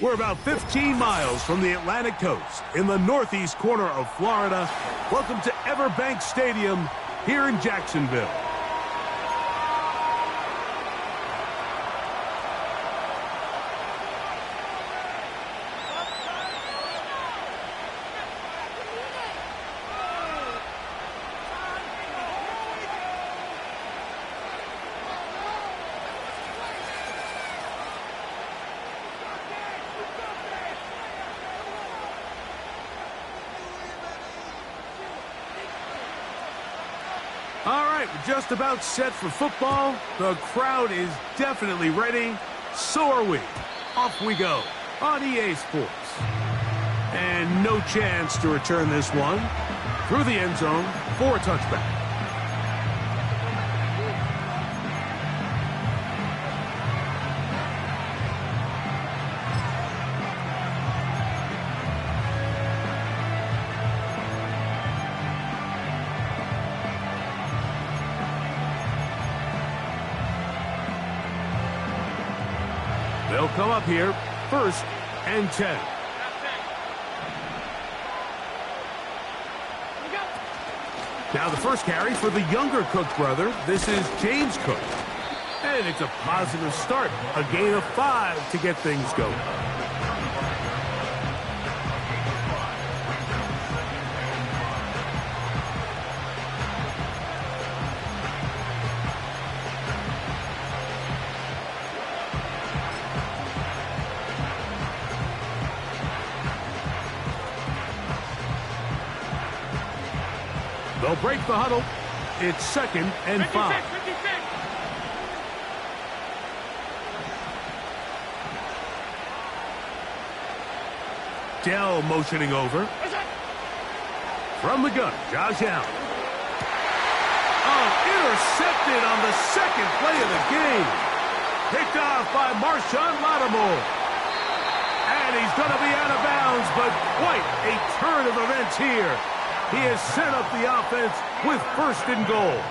We're about 15 miles from the Atlantic coast in the northeast corner of Florida. Welcome to Everbank Stadium here in Jacksonville. All right, we're just about set for football. The crowd is definitely ready. So are we. Off we go on EA Sports. And no chance to return this one through the end zone for a touchback. They'll come up here, 1st and 10. Now the first carry for the younger Cook brother. This is James Cook. And it's a positive start. A gain of 5 to get things going. They'll break the huddle. It's 2nd and 5. Dell motioning over. From the gun, Josh Allen. Oh, intercepted on the 2nd play of the game. Picked off by Marshawn Lattimore. And he's going to be out of bounds, but quite a turn of events here. He has set up the offense with 1st and goal.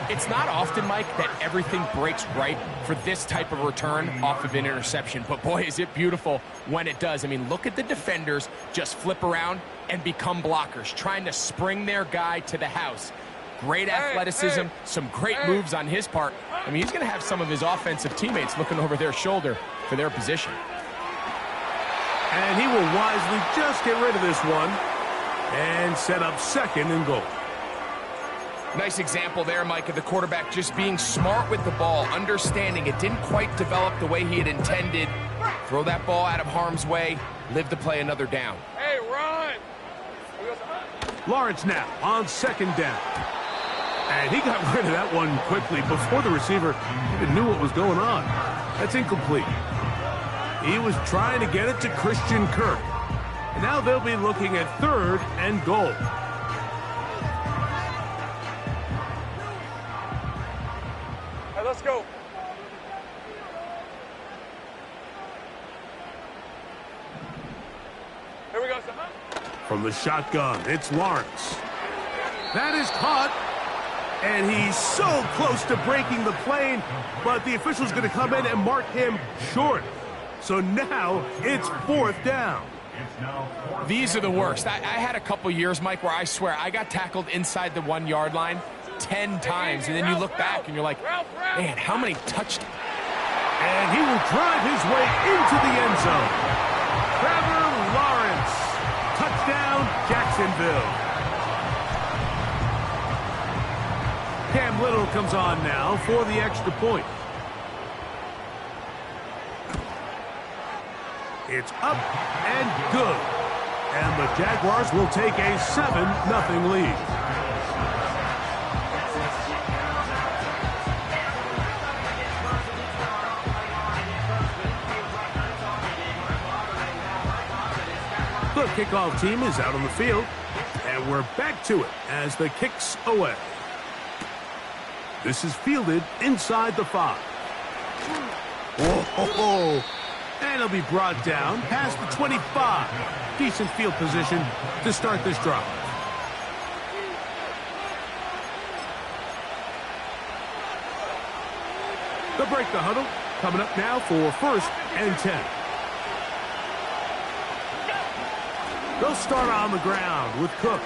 It's not often, Mike, that everything breaks right for this type of return off of an interception. But, boy, is it beautiful when it does. I mean, look at the defenders just flip around and become blockers, trying to spring their guy to the house. Great athleticism, some great moves on his part. I mean, he's going to have some of his offensive teammates looking over their shoulder for their position. And he will wisely just get rid of this one and set up 2nd and goal. Nice example there, Mike, of the quarterback just being smart with the ball, understanding it didn't quite develop the way he had intended. Throw that ball out of harm's way, live to play another down. Hey, run! Lawrence now on 2nd down. And he got rid of that one quickly before the receiver even knew what was going on. That's incomplete. He was trying to get it to Christian Kirk. And now they'll be looking at 3rd and goal. Hey, let's go. Here we go, son. From the shotgun, it's Lawrence. That is caught. And he's so close to breaking the plane, but the official's going to come in and mark him short. So now it's 4th down. These are the worst. I had a couple years, Mike, where I swear I got tackled inside the 1-yard line 10 times, and then you look back and you're like, man, how many touchdowns? And he will drive his way into the end zone. Trevor Lawrence. Touchdown, Jacksonville. Cam Little comes on now for the extra point. It's up and good. And the Jaguars will take a 7-0 lead. The kickoff team is out on the field. And we're back to it as the kick's away. This is fielded inside the 5. Whoa. And he'll be brought down past the 25. Decent field position to start this drive. They'll break the huddle. Coming up now for 1st and 10. They'll start on the ground with Cook.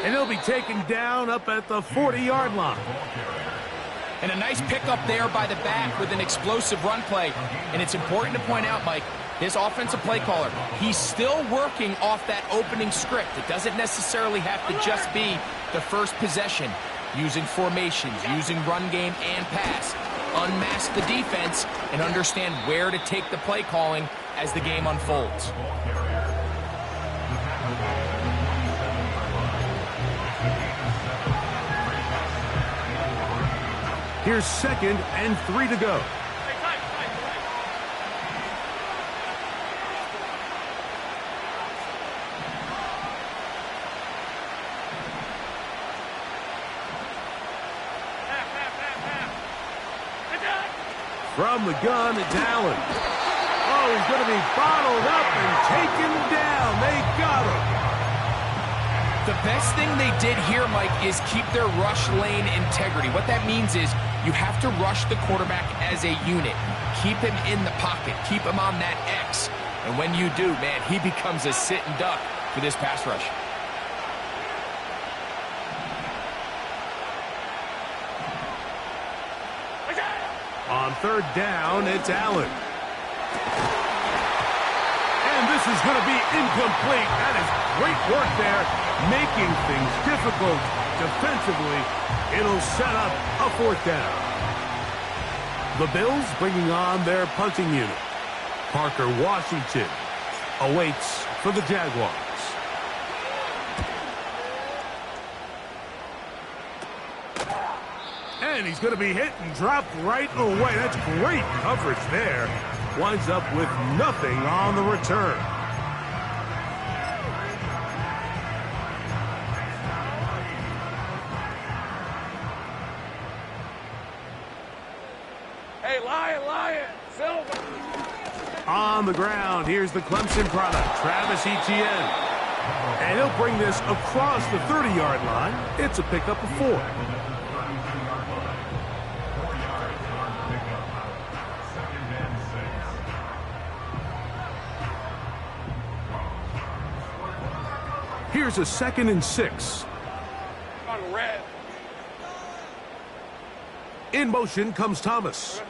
And he'll be taken down up at the 40-yard line. And a nice pickup there by the back with an explosive run play. And it's important to point out, Mike, this offensive play caller, he's still working off that opening script. It doesn't necessarily have to just be the first possession. Using formations, using run game and pass. Unmask the defense and understand where to take the play calling as the game unfolds. Here's 2nd and 3 to go. From the gun, it's Allen. Oh, he's going to be bottled up and taken down. They got him. The best thing they did here, Mike, is keep their rush lane integrity. What that means is you have to rush the quarterback as a unit. Keep him in the pocket. Keep him on that X. And when you do, man, he becomes a sit and duck for this pass rush. On 3rd down, it's Allen. And this is going to be incomplete. That is great work there, making things difficult defensively. It'll set up a 4th down. The Bills bringing on their punting unit. Parker Washington awaits for the Jaguars. And he's going to be hit and dropped right away. That's great coverage there. Winds up with nothing on the return. Hey, Lion, Silver. On the ground, here's the Clemson product, Travis Etienne. And he'll bring this across the 30-yard line. It's a pickup of 4. Here's a 2nd and 6. On red. In motion comes Thomas.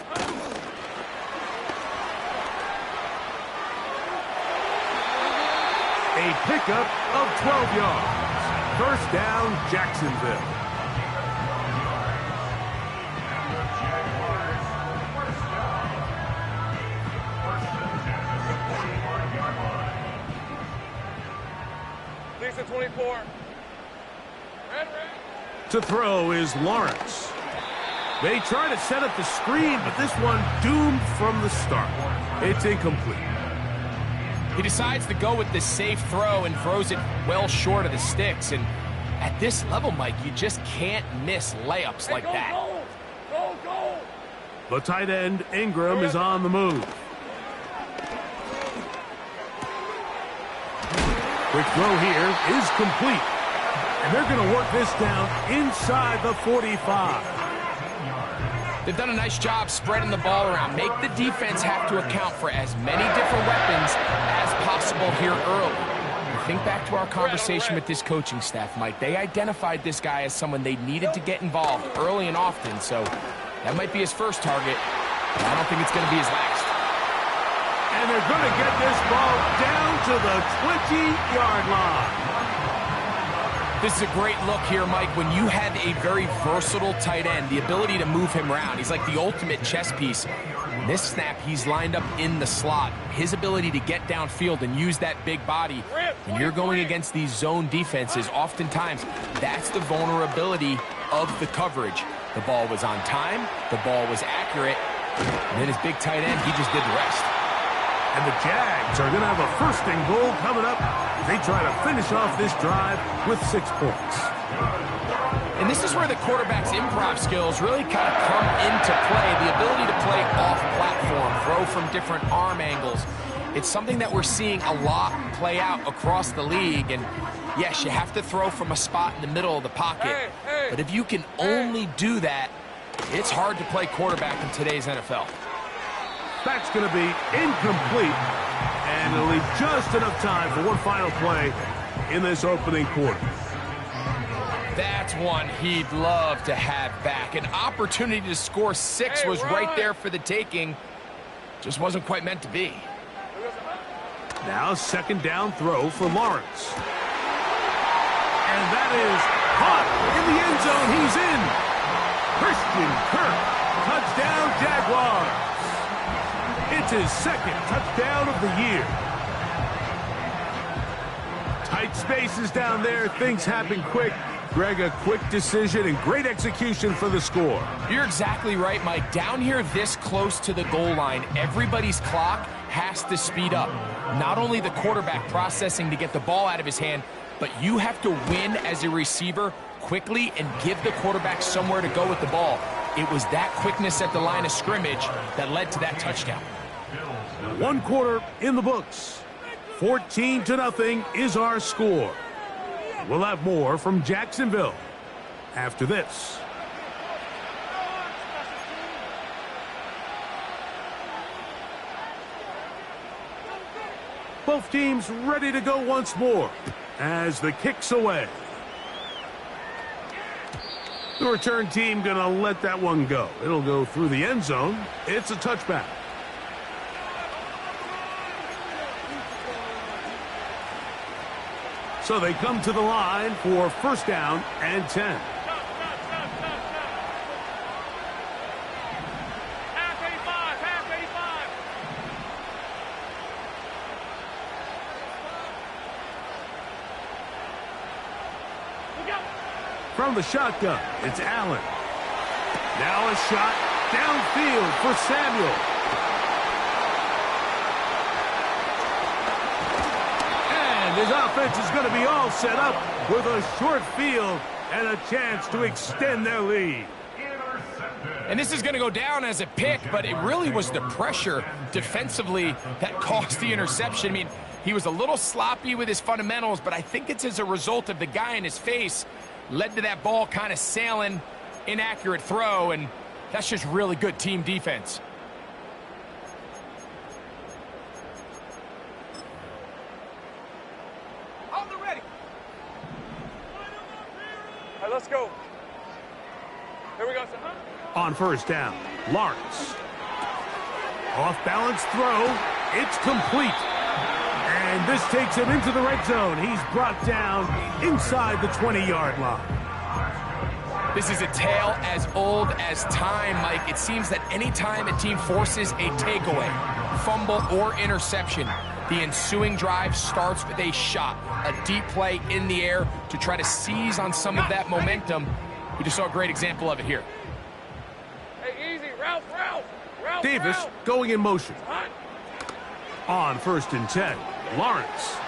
A pickup of 12 yards. 1st down, Jacksonville. Lisa 24. Red. To throw is Lawrence. They try to set up the screen, but this one doomed from the start. It's incomplete. He decides to go with the safe throw and throws it well short of the sticks. And at this level, Mike, you just can't miss layups like that. Go! The tight end, Ingram, is on the move. Quick throw here is complete. And they're going to work this down inside the 45. They've done a nice job spreading the ball around. Make the defense have to account for as many different weapons as possible here early. Think back to our conversation with this coaching staff, Mike. They identified this guy as someone they needed to get involved early and often, so that might be his first target, but I don't think it's going to be his last. And they're going to get this ball down to the 20-yard line. This is a great look here, Mike, when you have a very versatile tight end, the ability to move him around. He's like the ultimate chess piece. In this snap, he's lined up in the slot. His ability to get downfield and use that big body. When you're going against these zone defenses, oftentimes that's the vulnerability of the coverage. The ball was on time, the ball was accurate, and then his big tight end, he just did the rest. And the Jags are going to have a 1st and goal coming up. They try to finish off this drive with 6 points. And this is where the quarterback's improv skills really kind of come into play. The ability to play off-platform, throw from different arm angles. It's something that we're seeing a lot play out across the league. And yes, you have to throw from a spot in the middle of the pocket. But if you can only do that, it's hard to play quarterback in today's NFL. That's going to be incomplete. And it'll leave just enough time for one final play in this opening quarter. That's one he'd love to have back. An opportunity to score 6 was right there for the taking. Just wasn't quite meant to be. Now second down throw for Lawrence. And that is caught in the end zone. He's in. Christian Kirk, touchdown Jaguars. It's his second touchdown of the year. Tight spaces down there. Things happen quick. Greg, a quick decision and great execution for the score. You're exactly right, Mike. Down here this close to the goal line, everybody's clock has to speed up. Not only the quarterback processing to get the ball out of his hand, but you have to win as a receiver quickly and give the quarterback somewhere to go with the ball. It was that quickness at the line of scrimmage that led to that touchdown. One quarter in the books. 14-0 is our score. We'll have more from Jacksonville after this. Both teams ready to go once more as the kick's away. The return team gonna let that one go. It'll go through the end zone. It's a touchback. So they come to the line for first down and 10. Half 85, half 85. From the shotgun, it's Allen. Now a shot downfield for Samuel. His offense is going to be all set up with a short field and a chance to extend their lead. And this is going to go down as a pick, but it really was the pressure defensively that caused the interception. I mean, he was a little sloppy with his fundamentals, but I think it's as a result of the guy in his face led to that ball kind of sailing, inaccurate throw, and that's just really good team defense. Let's go. Here we go, sir. On first down, Lawrence. Off-balance throw. It's complete. And this takes him into the red zone. He's brought down inside the 20-yard line. This is a tale as old as time, Mike. It seems that anytime a team forces a takeaway, fumble, or interception, the ensuing drive starts with a shot, a deep play in the air to try to seize on some of that momentum. We just saw a great example of it here. Hey, easy. Ralph. Davis going in motion. On first and 10, Lawrence.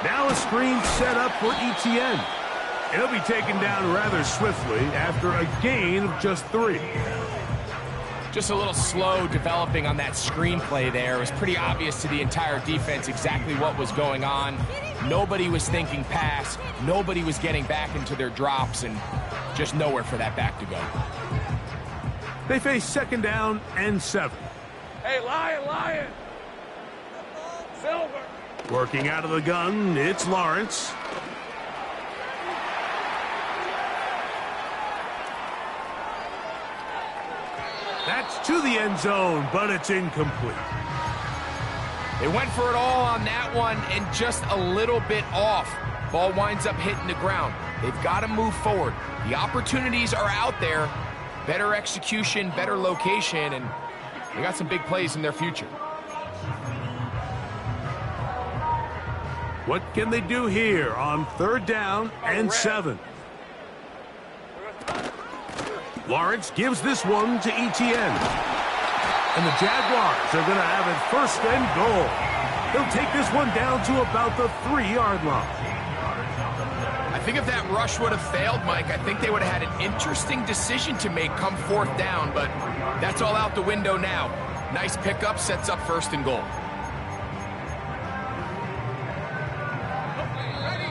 Now a screen set up for Ibtryin. He'll be taken down rather swiftly after a gain of just 3. Just a little slow developing on that screenplay there. It was pretty obvious to the entire defense exactly what was going on. Nobody was thinking pass. Nobody was getting back into their drops, and just nowhere for that back to go. They face second down and 7. Hey, Lion. Silver. Working out of the gun, it's Lawrence. That's to the end zone, but it's incomplete. They went for it all on that one and just a little bit off. Ball winds up hitting the ground. They've got to move forward. The opportunities are out there. Better execution, better location, and they got some big plays in their future. What can they do here on third down and 7? Lawrence gives this one to Ibtryin. And the Jaguars are going to have it first and goal. They'll take this one down to about the 3-yard line. I think if that rush would have failed, Mike, I think they would have had an interesting decision to make come fourth down, but that's all out the window now. Nice pickup, sets up first and goal.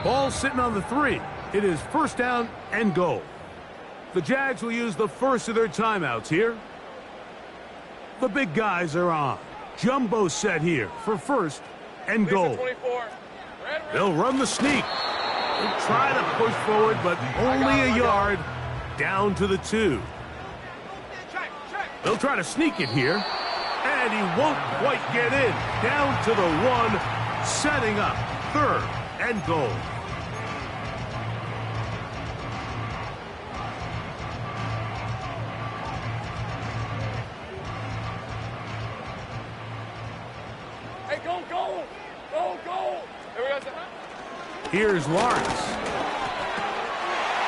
Ball sitting on the 3. It is first down and goal. The Jags will use the first of their timeouts here. The big guys are on. Jumbo set here for first and goal. 24. They'll run the sneak. They'll try to push forward, but only a yard down to the 2. They'll try to sneak it here, and he won't quite get in. Down to the 1, setting up 3rd and goal. Hey, go, go! Go, go! Here we go, sir. Here's Lawrence.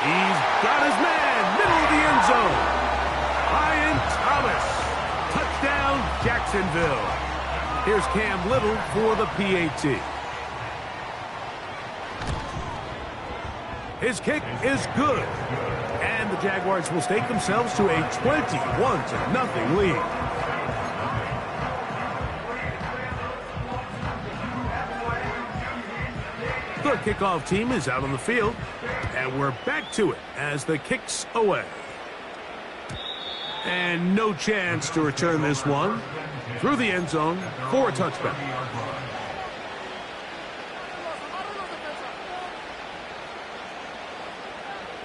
He's got his man, middle of the end zone. Ryan Thomas. Touchdown, Jacksonville. Here's Cam Little for the PAT. His kick is good. And the Jaguars will stake themselves to a 21-0 lead. The kickoff team is out on the field, and we're back to it as the kick's away. And no chance to return this one through the end zone for a touchback.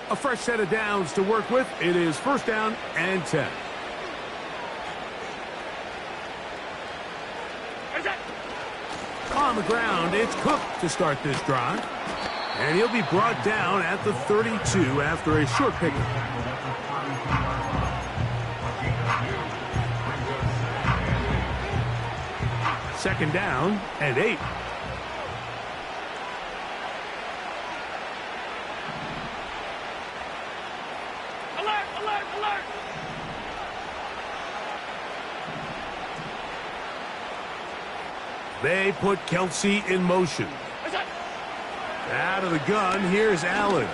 A fresh set of downs to work with. It is 1st down and 10. On the ground, it's Cook to start this drive. And he'll be brought down at the 32 after a short pickup. Second down and 8. Alert, alert, alert! They put Kelsey in motion. Out of the gun, here's Allen.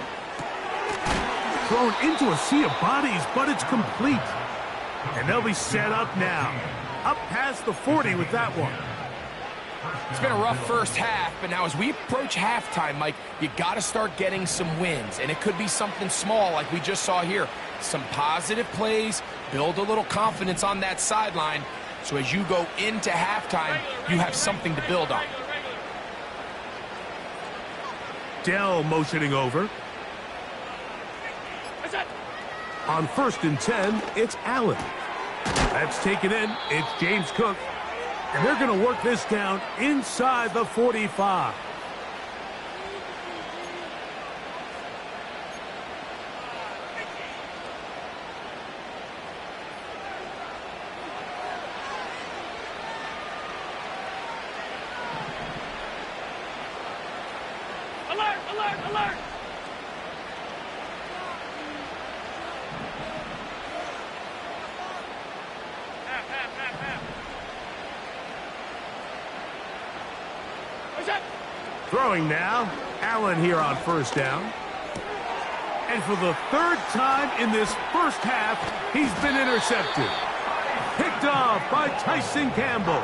Thrown into a sea of bodies, but it's complete. And they'll be set up now. Up past the 40 with that one. It's been a rough first half, but now as we approach halftime, Mike, you got to start getting some wins. And it could be something small like we just saw here. Some positive plays, build a little confidence on that sideline. So as you go into halftime, you have something to build on. Dell motioning over. On 1st and 10, it's Allen. That's taken in. It's James Cook. And they're going to work this down inside the 45. Alert, alert, alert! Throwing now, Allen here on 1st down. And for the 3rd time in this first half, he's been intercepted. Picked off by Tyson Campbell.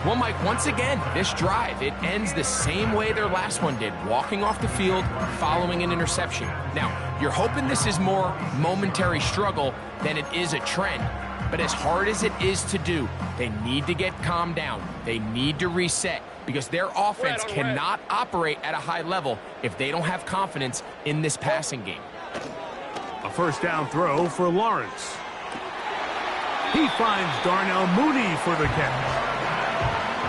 Well, Mike, once again, this drive, it ends the same way their last one did, walking off the field following an interception. Now, you're hoping this is more momentary struggle than it is a trend. But as hard as it is to do, they need to get calmed down. They need to reset because their offense cannot operate at a high level if they don't have confidence in this passing game. A 1st down throw for Lawrence. He finds Darnell Mooney for the catch.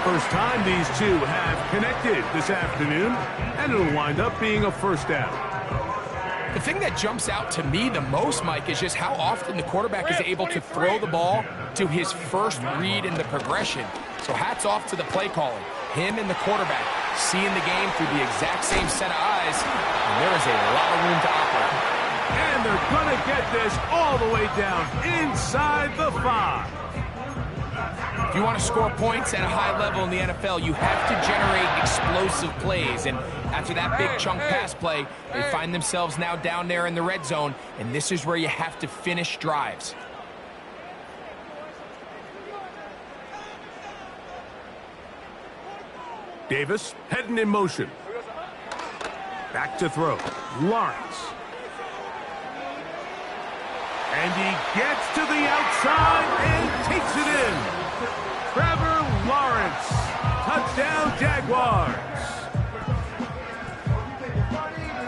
First time these two have connected this afternoon, and it'll wind up being a 1st down. The thing that jumps out to me the most, Mike, is just how often the quarterback is able to throw the ball to his first read in the progression. So hats off to the play calling. Him and the quarterback seeing the game through the exact same set of eyes, and there is a lot of room to operate. And they're going to get this all the way down inside the 5. If you want to score points at a high level in the NFL, you have to generate explosive plays. And after that big chunk pass play, they find themselves now down there in the red zone, and this is where you have to finish drives. Davis heading in motion. Back to throw. Lawrence. And he gets to the outside and takes it in. Trevor Lawrence. Touchdown, Jaguars.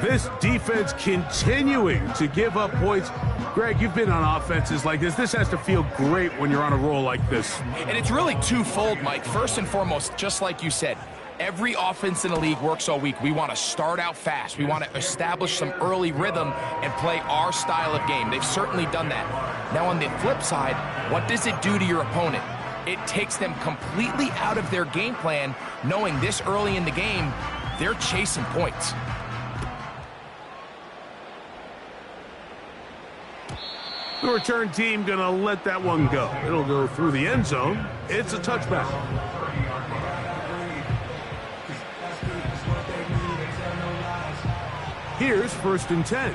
This defense continuing to give up points. Greg, you've been on offenses like this. This has to feel great when you're on a roll like this. And it's really twofold, Mike. First and foremost, just like you said, every offense in the league works all week. We want to start out fast. We want to establish some early rhythm and play our style of game. They've certainly done that. Now, on the flip side, what does it do to your opponent? It takes them completely out of their game plan, knowing this early in the game, they're chasing points. The return team going to let that one go. It'll go through the end zone. It's a touchback. Here's 1st and 10.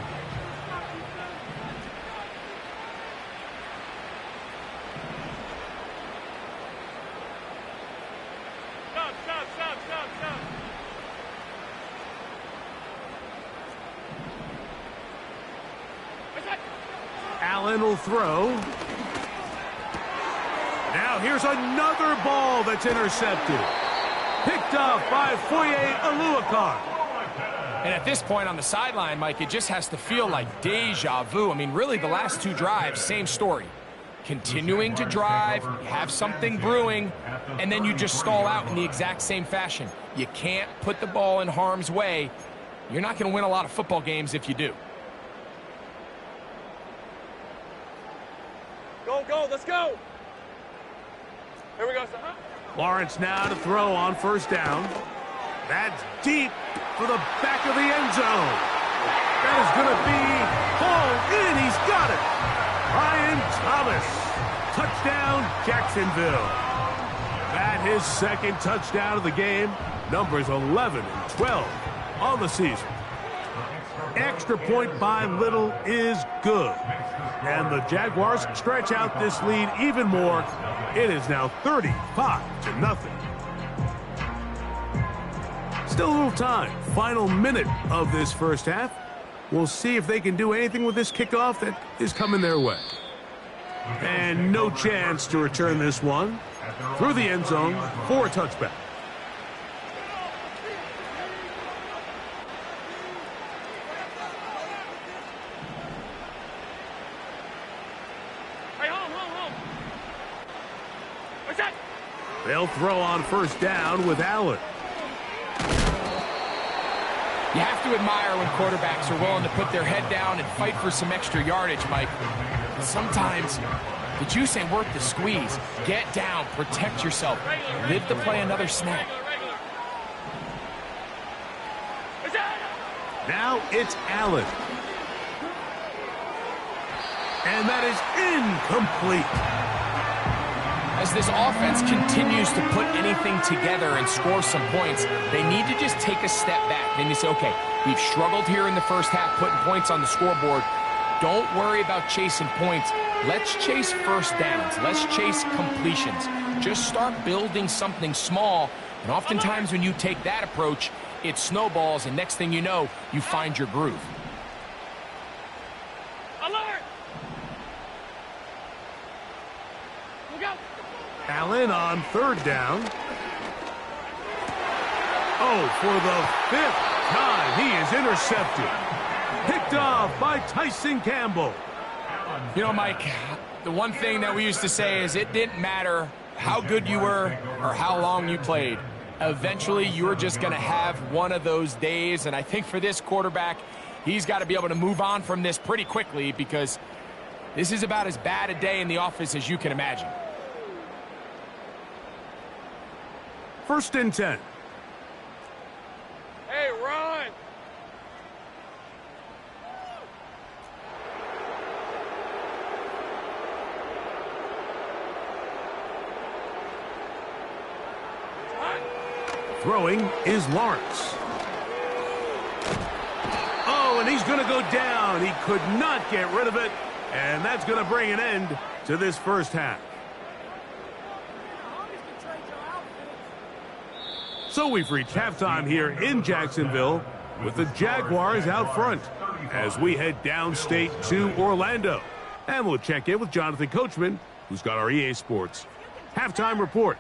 Allen will throw. Now here's another ball that's intercepted. Picked off by Foye Oluokun. And at this point on the sideline, Mike, it just has to feel like deja vu. I mean, really, the last two drives, same story. Continuing to drive, you have something brewing, and then you just stall out in the exact same fashion. You can't put the ball in harm's way. You're not going to win a lot of football games if you do. Go, let's go. Here we go, son. Lawrence now to throw on 1st down. That's deep for the back of the end zone. That is going to be hauled in. He's got it. Ryan Thomas. Touchdown, Jacksonville. That his 2nd touchdown of the game. Numbers 11 and 12 on the season. Extra point by Little is good. And the Jaguars stretch out this lead even more. It is now 35-0. Still a little time. Final minute of this first half. We'll see if they can do anything with this kickoff that is coming their way. And no chance to return this one. Through the end zone for a touchback. They'll throw on 1st down with Allen. You have to admire when quarterbacks are willing to put their head down and fight for some extra yardage, Mike. Sometimes the juice ain't worth the squeeze. Get down, protect yourself, live to play another snap. Now it's Allen. And that is incomplete. As this offense continues to put anything together and score some points, they need to just take a step back. Then you say, okay, we've struggled here in the first half putting points on the scoreboard. Don't worry about chasing points. Let's chase 1st downs. Let's chase completions. Just start building something small. And oftentimes when you take that approach, it snowballs, and next thing you know, you find your groove. Allen on 3rd down. Oh, for the 5th time, he is intercepted. Picked off by Tyson Campbell. You know, Mike, the one thing that we used to say is it didn't matter how good you were or how long you played. Eventually, you're just going to have one of those days, and I think for this quarterback, he's got to be able to move on from this pretty quickly because this is about as bad a day in the office as you can imagine. 1st and 10. Hey, run! Throwing is Lawrence. Oh, and he's going to go down. He could not get rid of it. And that's going to bring an end to this first half. So we've reached halftime here in Jacksonville with the Jaguars out front as we head downstate to Orlando. And we'll check in with Jonathan Coachman, who's got our EA Sports halftime report.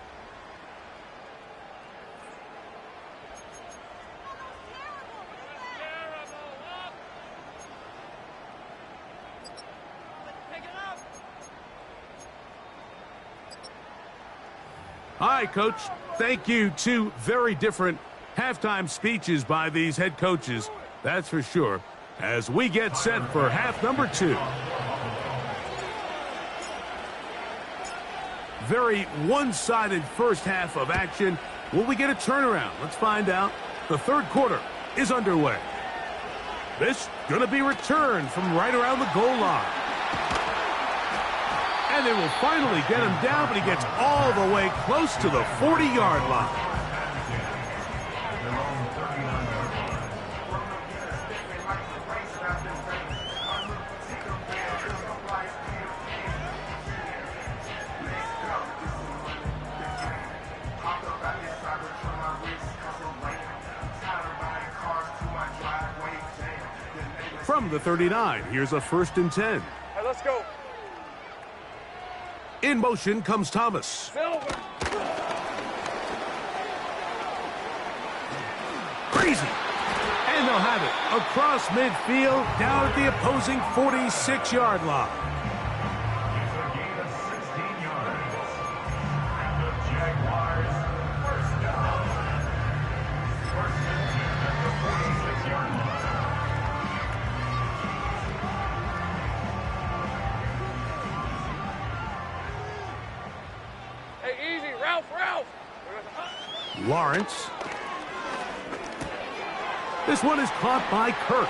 Hi, Coach. Thank you. Two very different halftime speeches by these head coaches, that's for sure, as we get set for half number 2. Very one-sided first half of action. Will we get a turnaround? Let's find out. The third quarter is underway. This going to be returned from right around the goal line. And they will finally get him down, but he gets all the way close to the 40-yard line. From the 39, here's a 1st and 10. All right, let's go. In motion comes Thomas. Crazy. And they'll have it across midfield, down at the opposing 46-yard line. Hey, easy, Ralph. Lawrence. This one is caught by Kirk.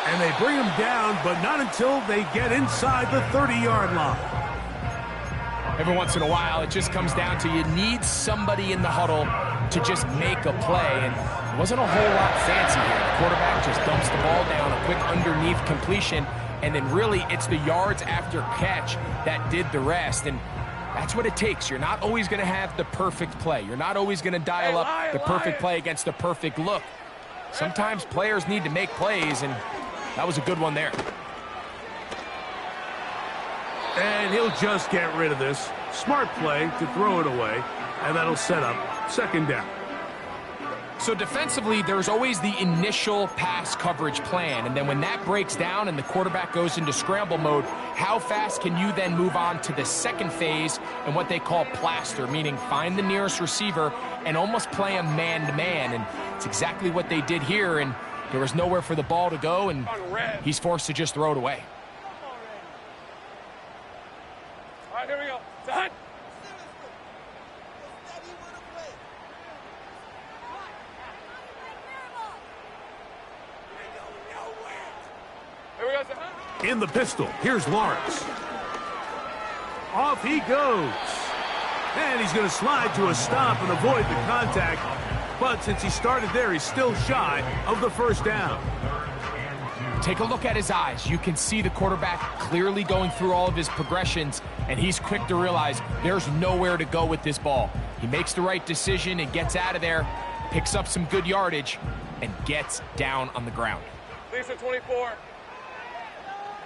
And they bring him down, but not until they get inside the 30-yard line. Every once in a while, it just comes down to you need somebody in the huddle to just make a play. And it wasn't a whole lot fancy here. The quarterback just dumps the ball down, a quick underneath completion, and then really it's the yards after catch that did the rest. And that's what it takes. You're not always going to have the perfect play. You're not always going to dial up the perfect play against the perfect look. Sometimes players need to make plays, and that was a good one there. And he'll just get rid of this. Smart play to throw it away, and that'll set up 2nd down. So defensively, there's always the initial pass coverage plan, and then when that breaks down and the quarterback goes into scramble mode, how fast can you then move on to the second phase and what they call plaster, meaning find the nearest receiver and almost play him man-to-man, and it's exactly what they did here, and there was nowhere for the ball to go, and he's forced to just throw it away. All right, here we go. Done. Here we go. In the pistol, here's Lawrence. Off he goes. And he's going to slide to a stop and avoid the contact. But since he started there, he's still shy of the 1st down. Take a look at his eyes. You can see the quarterback clearly going through all of his progressions, and he's quick to realize there's nowhere to go with this ball. He makes the right decision and gets out of there, picks up some good yardage, and gets down on the ground. Lisa 24.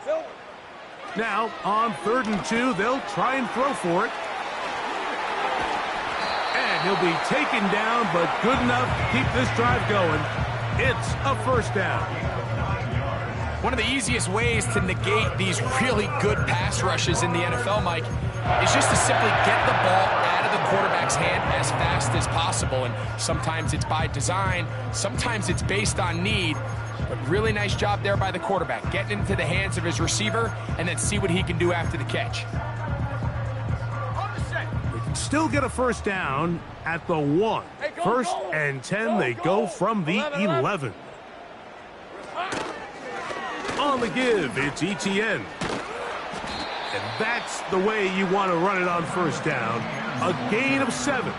Silver. Now, on 3rd and 2, they'll try and throw for it. And he'll be taken down, but good enough to keep this drive going. It's a 1st down. One of the easiest ways to negate these really good pass rushes in the NFL, Mike, is just to simply get the ball out of the quarterback's hand as fast as possible. And sometimes it's by design, sometimes it's based on need. But really nice job there by the quarterback, getting into the hands of his receiver and then see what he can do after the catch. They can still get a 1st down at the 1. 1st and 10, they go from the 11. On the give, it's Ibtryin. And that's the way you want to run it on 1st down. A gain of 7.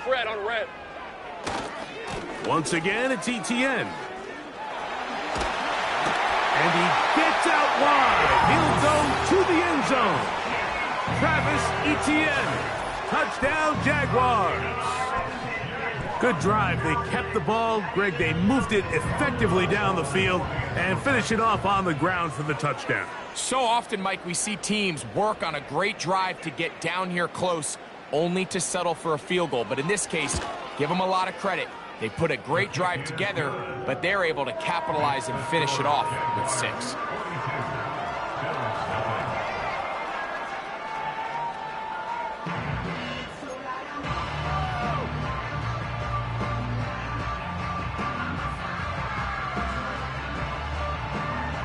Red on red. Once again, it's Ibtryin. And he gets out wide. He'll go to the end zone. Ibtryin. Touchdown, Jaguars. Good drive. They kept the ball. Greg, they moved it effectively down the field and finished it off on the ground for the touchdown. So often, Mike, we see teams work on a great drive to get down here close, only to settle for a field goal. But in this case, give them a lot of credit. They put a great drive together, but they're able to capitalize and finish it off with 6.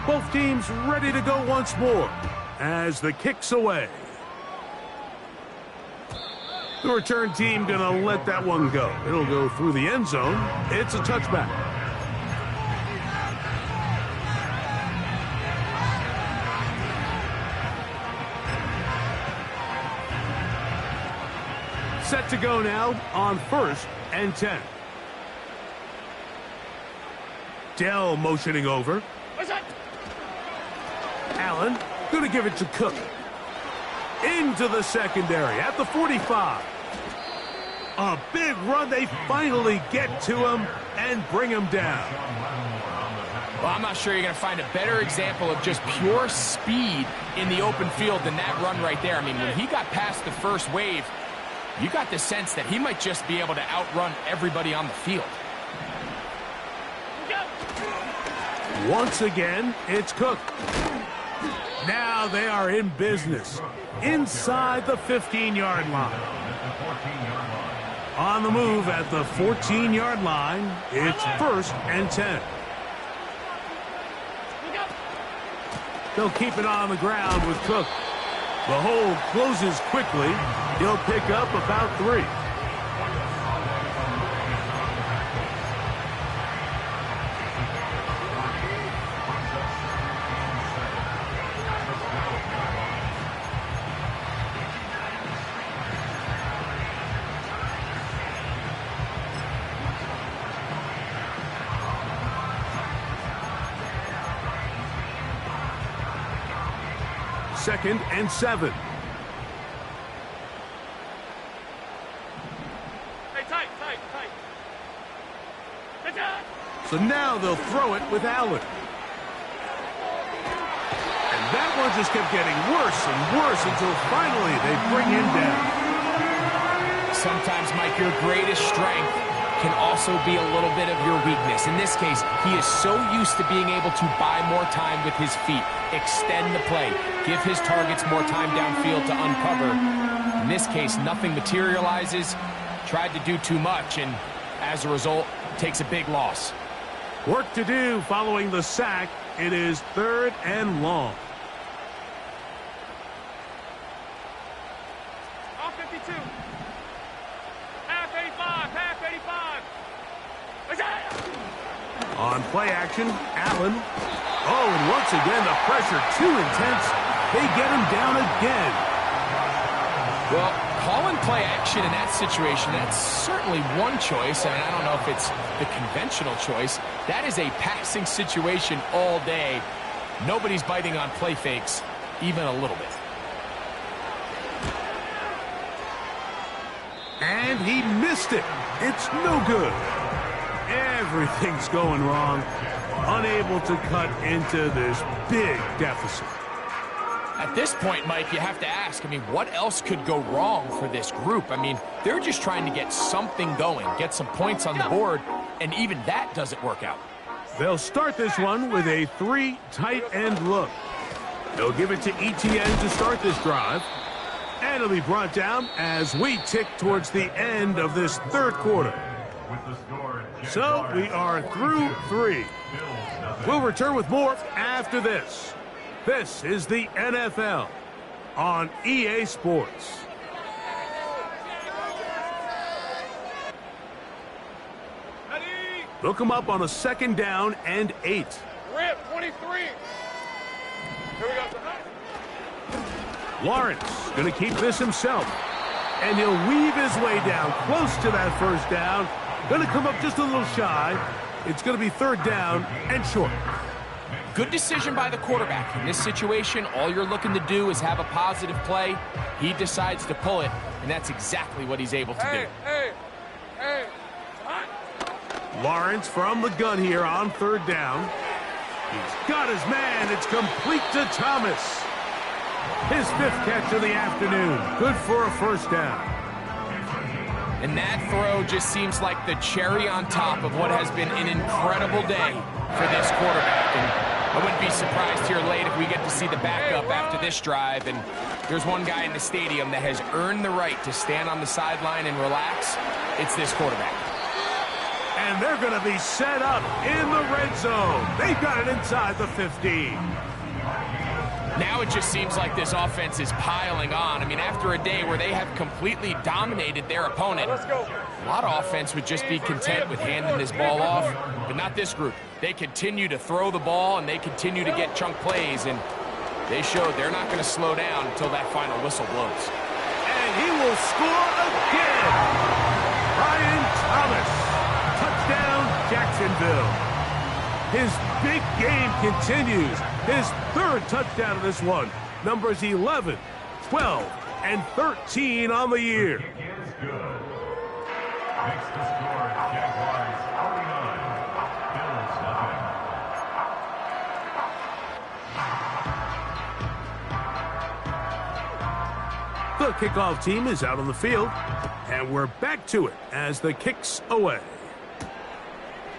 Both teams ready to go once more as the kick's away. The return team going to let that one go. It'll go through the end zone. It's a touchback. Set to go now on 1st and 10. Dell motioning over. Allen going to give it to Cook. Into the secondary at the 45. A big run. They finally get to him and bring him down. Well, I'm not sure you're going to find a better example of just pure speed in the open field than that run right there. I mean, when he got past the first wave, you got the sense that he might just be able to outrun everybody on the field. Once again, it's Cook. Now they are in business inside the 15-yard line. On the move at the 14-yard line, it's 1st and 10. They'll keep it on the ground with Cook. The hole closes quickly. He'll pick up about 3. Second and 7. Hey, tight. So now they'll throw it with Allen. And that one just kept getting worse and worse until finally they bring him down. Sometimes, Mike, your greatest strength can also be a little bit of your weakness. In this case, he is so used to being able to buy more time with his feet, extend the play, give his targets more time downfield to uncover. In this case, nothing materializes, tried to do too much, and as a result, takes a big loss. Work to do following the sack. It is 3rd and long. Off 52. Half 85. On play action, Allen. Oh, and once again, the pressure too intense. They get him down again. Well, calling play action in that situation, that's certainly one choice. I mean, I don't know if it's the conventional choice. That is a passing situation all day. Nobody's biting on play fakes, even a little bit. And he missed it. It's no good. Everything's going wrong. Unable to cut into this big deficit. At this point, Mike, you have to ask, I mean, what else could go wrong for this group? I mean, they're just trying to get something going, get some points on the board, and even that doesn't work out. They'll start this one with a 3 tight end look. They'll give it to Ibtryin to start this drive. And it'll be brought down as we tick towards the end of this 3rd quarter. So we are through 3. We'll return with more after this. This is the NFL on EA Sports. Look him up on a 2nd down and 8. Rip, 23. Here we go. Lawrence going to keep this himself. And he'll weave his way down close to that 1st down. Going to come up just a little shy. It's going to be 3rd down and short. Good decision by the quarterback. In this situation, all you're looking to do is have a positive play. He decides to pull it, and that's exactly what he's able to do. Hey, Lawrence from the gun here on third down. He's got his man. It's complete to Thomas. His 5th catch of the afternoon. Good for a first down. And that throw just seems like the cherry on top of what has been an incredible day for this quarterback. And I wouldn't be surprised here late if we get to see the backup after this drive. And there's one guy in the stadium that has earned the right to stand on the sideline and relax. It's this quarterback. And they're going to be set up in the red zone. They've got it inside the 15. Now it just seems like this offense is piling on. I mean, after a day where they have completely dominated their opponent, a lot of offense would just be content with handing this ball off, but not this group. They continue to throw the ball, and they continue to get chunk plays, and they showed they're not going to slow down until that final whistle blows. And he will score again. Ryan Thomas. Touchdown, Jacksonville. His big game continues. His 3rd touchdown of this one. Numbers 11, 12, and 13 on the year. Makes the score Jaguars 49, Bills nothing. The kickoff team is out on the field, and we're back to it as the kick's away.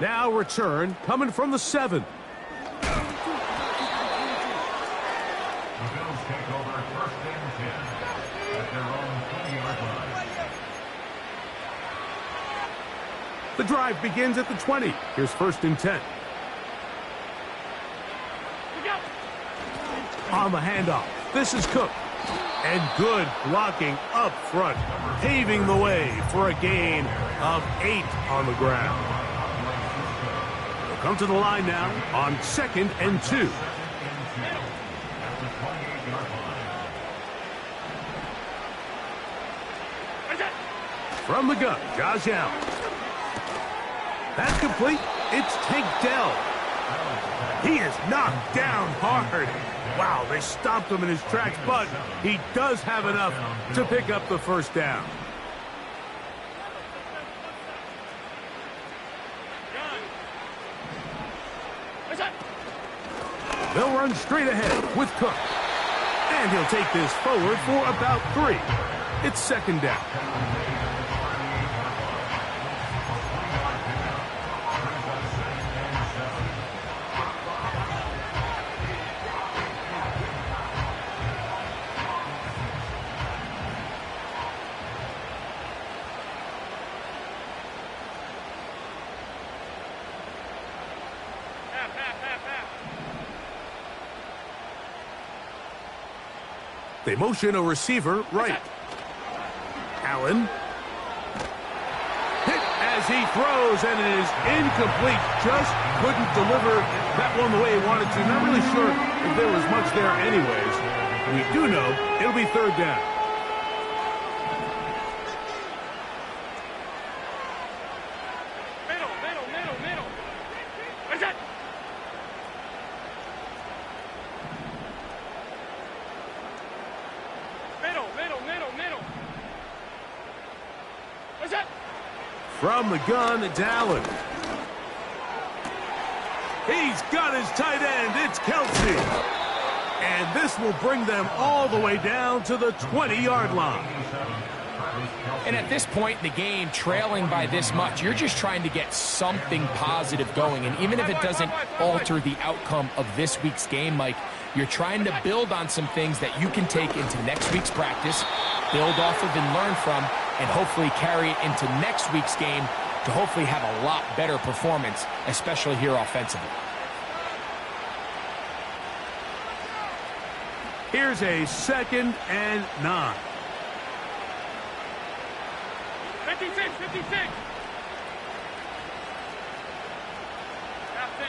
Now return coming from the 7. The Bills take over 1st and 10 at their own 20-yard line. The drive begins at the 20. Here's 1st and 10. On the handoff, this is Cook. And good blocking up front, paving the way for a gain of 8 on the ground. They'll come to the line now on 2nd and 2. From the gun, Josh Allen. That's complete. It's Tank Dell. He is knocked down hard. Wow, they stopped him in his tracks, but he does have enough to pick up the first down. They'll run straight ahead with Cook. And he'll take this forward for about 3. It's 2nd down. They motion a receiver right. Allen. Hit as he throws, and it is incomplete. Just couldn't deliver that one the way he wanted to. Not really sure if there was much there anyways. We do know it'll be 3rd down. From the gun, it's Allen. He's got his tight end. It's Kelsey. And this will bring them all the way down to the 20-yard line. And at this point in the game, trailing by this much, you're just trying to get something positive going. And even if it doesn't alter the outcome of this week's game, Mike, you're trying to build on some things that you can take into next week's practice, build off of and learn from, and hopefully carry it into next week's game to hopefully have a lot better performance, especially here offensively. Here's a 2nd and 9. 56, 56. Half 10.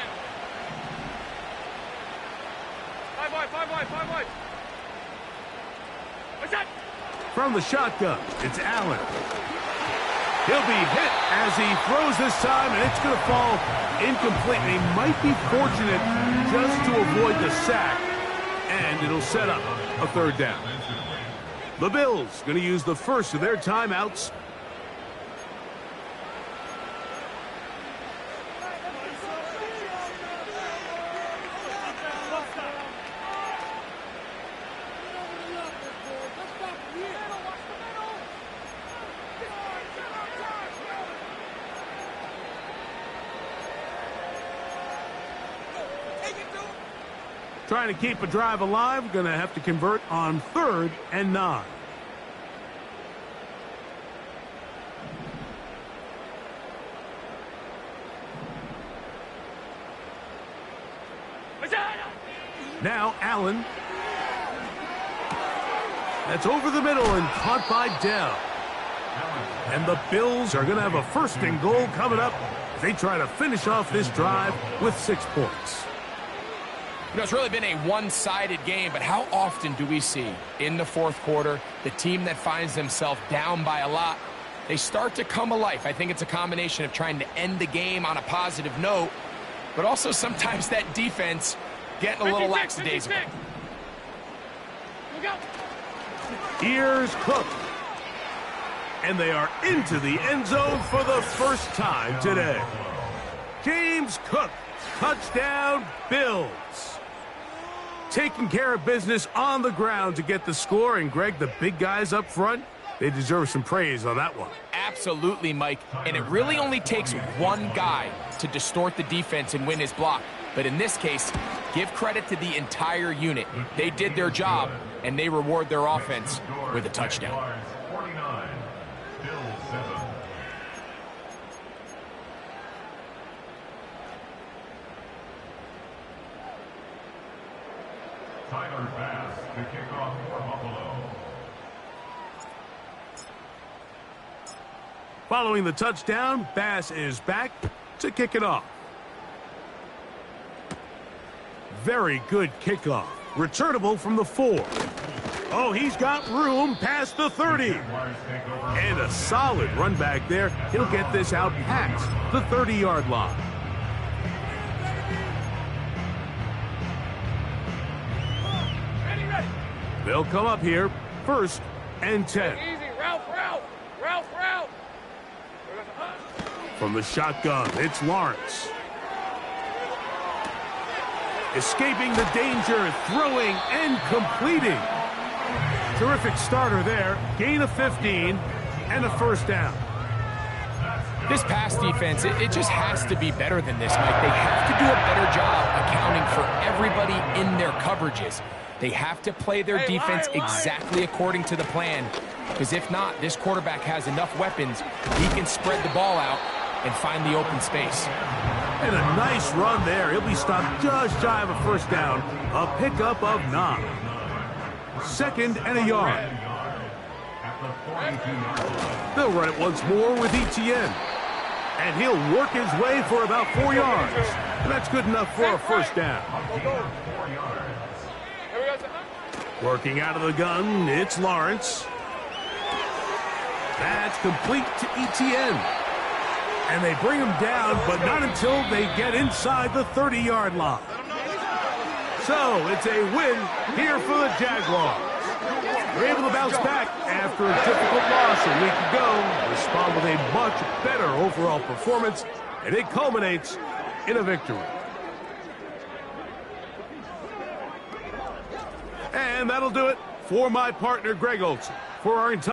5 wide. What's that? From the shotgun, it's Allen. He'll be hit as he throws this time, and it's going to fall incomplete. And he might be fortunate just to avoid the sack, and it'll set up a 3rd down. The Bills going to use the first of their timeouts. Trying to keep a drive alive, going to have to convert on 3rd and 9. Now Allen. That's over the middle and caught by Dell. And the Bills are going to have a 1st and goal coming up. They try to finish off this drive with 6 points. You know, it's really been a one-sided game, but how often do we see in the 4th quarter the team that finds themselves down by a lot, they start to come alive. I think it's a combination of trying to end the game on a positive note, but also sometimes that defense getting a little lackadaisical. Here's Cook. And they are into the end zone for the first time today. James Cook, touchdown Bills. Taking care of business on the ground to get the score. And Greg, the big guys up front, they deserve some praise on that one. Absolutely, Mike. And it really only takes one guy to distort the defense and win his block. But in this case, give credit to the entire unit. They did their job, and they reward their offense with a touchdown. 49, Bills 7. Tyler Bass to kick off for Buffalo. Following the touchdown, Bass is back to kick it off. Very good kickoff. Returnable from the 4. Oh, he's got room past the 30. And a solid run back there. He'll get this out past the 30-yard line. They'll come up here, 1st and 10. Easy, route. From the shotgun, it's Lawrence. Escaping the danger, throwing and completing. Terrific starter there. Gain of 15 and a 1st down. This pass defense, it just has to be better than this, Mike. They have to do a better job accounting for everybody in their coverages. They have to play their defense exactly according to the plan, because if not, this quarterback has enough weapons, he can spread the ball out and find the open space. And a nice run there. He'll be stopped just shy of a 1st down. A pickup of 9. 2nd and a yard. They'll run it once more with Ibtryin. And he'll work his way for about 4 yards. And that's good enough for a 1st down. Working out of the gun, it's Lawrence. That's complete to Ibtryin. And they bring him down, but not until they get inside the 30-yard line. So it's a win here for the Jaguars. They're able to bounce back after a difficult loss a week ago, respond with a much better overall performance, and it culminates in a victory. And that'll do it for my partner, Greg Olson. For our entire